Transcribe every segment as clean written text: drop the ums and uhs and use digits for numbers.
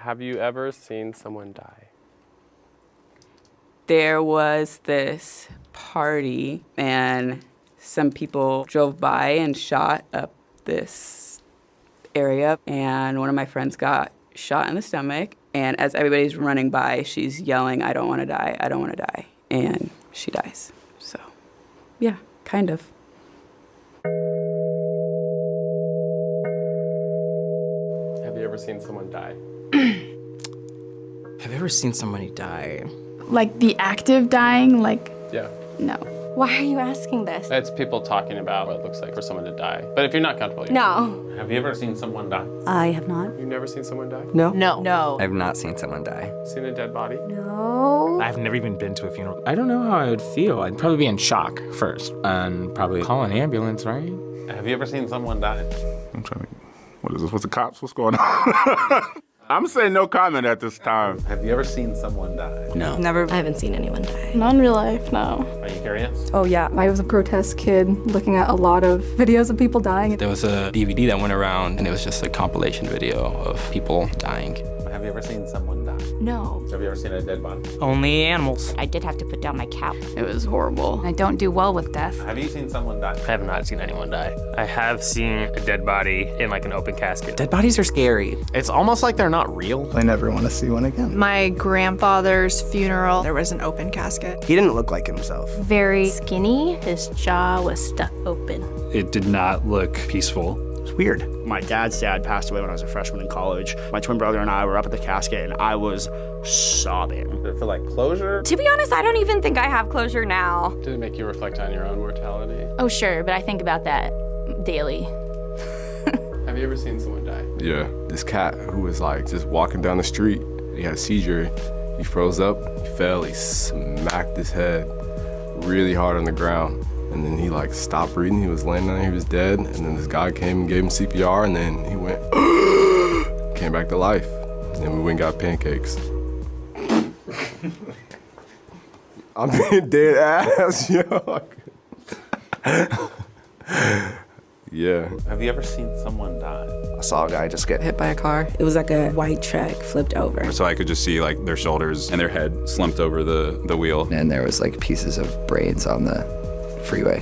Have you ever seen someone die? There was this party, and some people drove by and shot up this area, and one of my friends got shot in the stomach, and as everybody's running by, she's yelling, "I don't want to die, I don't want to die," and she dies. So, yeah, kind of. Have you ever seen someone die? Have you ever seen somebody die? Like the act of dying, like, Yeah. no. Why are you asking this? It's people talking about what it looks like for someone to die. But if you're not comfortable, No. Have you ever seen someone die? I have not. You've never seen someone die? No. No. I've not seen someone die. Seen a dead body? No. I've never even been to a funeral. I don't know how I would feel. I'd probably be in shock first and probably call an ambulance, right? Have you ever seen someone die? I'm trying to, what is this? What's the cops? What's going on? I'm saying no comment at this time. Have you ever seen someone die? No. Never. I haven't seen anyone die. Not in real life, no. Are you curious? Oh yeah, I was a grotesque kid looking at a lot of videos of people dying. There was a DVD that went around, and it was just a compilation video of people dying. Have you ever seen someone die? No. Have you ever seen a dead body? Only animals. I did have to put down my cap. It was horrible. I don't do well with death. Have you seen someone die? I have not seen anyone die. I have seen a dead body in like an open casket. Dead bodies are scary. It's almost like they're not real. I never want to see one again. My grandfather's funeral, there was an open casket. He didn't look like himself. Very skinny. His jaw was stuck open. It did not look peaceful. It's weird. My dad's dad passed away when I was a freshman in college. My twin brother and I were up at the casket, and I was sobbing. Did it feel like closure? To be honest, I don't even think I have closure now. Did it make you reflect on your own mortality? Oh, sure, but I think about that daily. Have you ever seen someone die? Yeah, this cat who was like just walking down the street, he had a seizure, he froze up, he fell, he smacked his head really hard on the ground. And then he like stopped breathing, he was laying down, he was dead. And then this guy came and gave him CPR, and then he went, came back to life. And then we went and got pancakes. I'm being dead ass, yo. Yeah. Have you ever seen someone die? I saw a guy just get hit by a car. It was like a white truck flipped over. So I could just see like their shoulders and their head slumped over the wheel. And there was like pieces of brains on the freeway.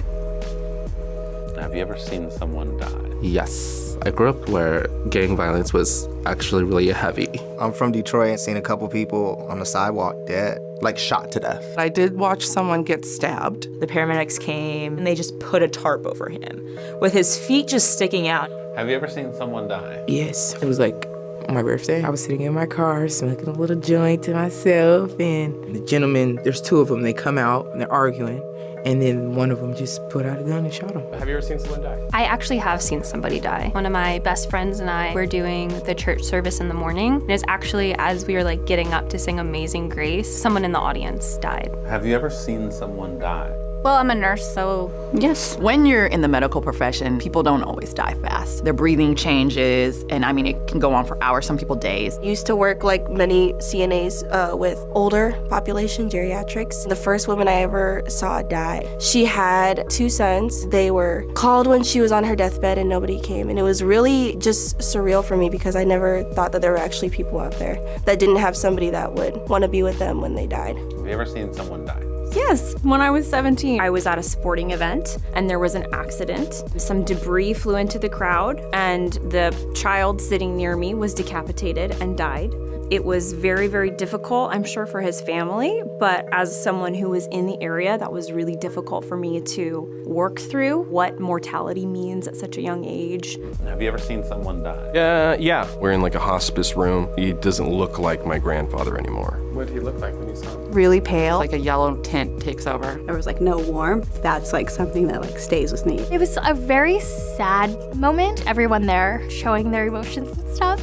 Have you ever seen someone die? Yes. I grew up where gang violence was actually really heavy. I'm from Detroit and seen a couple people on the sidewalk dead, like shot to death. I did watch someone get stabbed. The paramedics came and they just put a tarp over him with his feet just sticking out. Have you ever seen someone die? Yes. It was like my birthday. I was sitting in my car smoking a little joint to myself, and the gentleman, there's two of them, they come out and they're arguing. And then one of them just put out a gun and shot him. Have you ever seen someone die? I actually have seen somebody die. One of my best friends and I were doing the church service in the morning. And it's actually as we were like getting up to sing Amazing Grace, someone in the audience died. Have you ever seen someone die? Well, I'm a nurse, so Yes. When you're in the medical profession, people don't always die fast. Their breathing changes, and I mean, it can go on for hours, some people days. Used to work like many CNAs with older population, geriatrics. The first woman I ever saw die, she had 2 sons. They were called when she was on her deathbed and nobody came. And it was really just surreal for me because I never thought that there were actually people out there that didn't have somebody that would want to be with them when they died. Have you ever seen someone die? Yes, when I was 17, I was at a sporting event and there was an accident. Some debris flew into the crowd and the child sitting near me was decapitated and died. It was very, very difficult, I'm sure, for his family, but as someone who was in the area, that was really difficult for me to work through what mortality means at such a young age. Have you ever seen someone die? Yeah. We're in like a hospice room. He doesn't look like my grandfather anymore. What did he look like when you saw him? Really pale. Like a yellow tint takes over. There was like no warmth. That's like something that like stays with me. It was a very sad moment. Everyone there showing their emotions and stuff.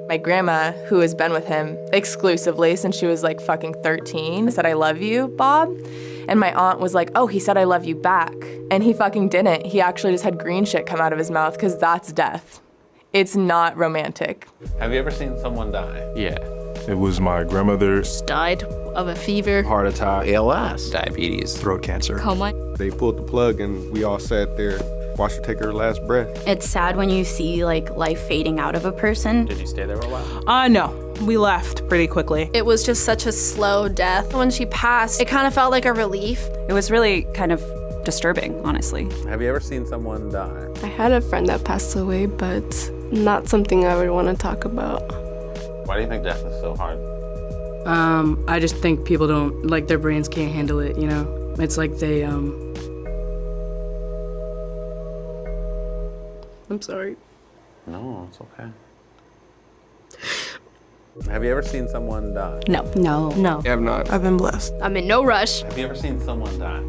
My grandma, who has been with him exclusively since she was like fucking 13, said, "I love you, Bob." And my aunt was like, "Oh, he said I love you back." And he fucking didn't. He actually just had green shit come out of his mouth because that's death. It's not romantic. Have you ever seen someone die? Yeah. It was my grandmother. died of a fever. Heart attack, ALS, Diabetes. throat cancer. Coma. They pulled the plug and we all sat there Watched her take her last breath. It's sad when you see like life fading out of a person. Did you stay there for a while? No. We left pretty quickly. It was just such a slow death. When she passed, it kind of felt like a relief. It was really kind of disturbing, honestly. Have you ever seen someone die? I had a friend that passed away, but not something I would want to talk about. Why do you think death is so hard? I just think people don't, like, their brains can't handle it, you know? It's like they, I'm sorry. No, it's okay. Have you ever seen someone die? No. No. I have not. I've been blessed. I'm in no rush. Have you ever seen someone die?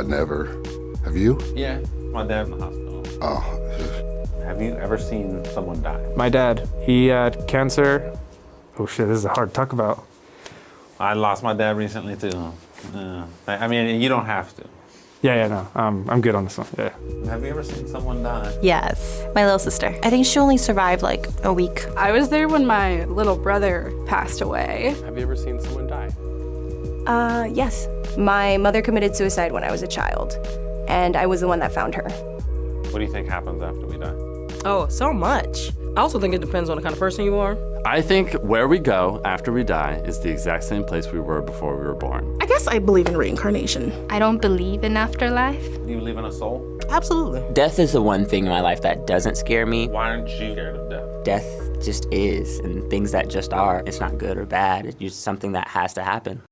Never. Have you? Yeah, my dad in the hospital. Oh. Have you ever seen someone die? My dad, he had cancer. Oh shit, this is hard to talk about. I lost my dad recently too. I mean, you don't have to. No, I'm good on this one, yeah. Have you ever seen someone die? Yes, my little sister. I think she only survived like a week. I was there when my little brother passed away. Have you ever seen someone die? Yes. My mother committed suicide when I was a child, and I was the one that found her. What do you think happens after we die? Oh, so much. I also think it depends on the kind of person you are. I think where we go after we die is the exact same place we were before we were born. I guess I believe in reincarnation. I don't believe in afterlife. Do you believe in a soul? Absolutely. Death is the one thing in my life that doesn't scare me. Why aren't you scared of death? Death just is, and things that just are. It's not good or bad. It's just something that has to happen.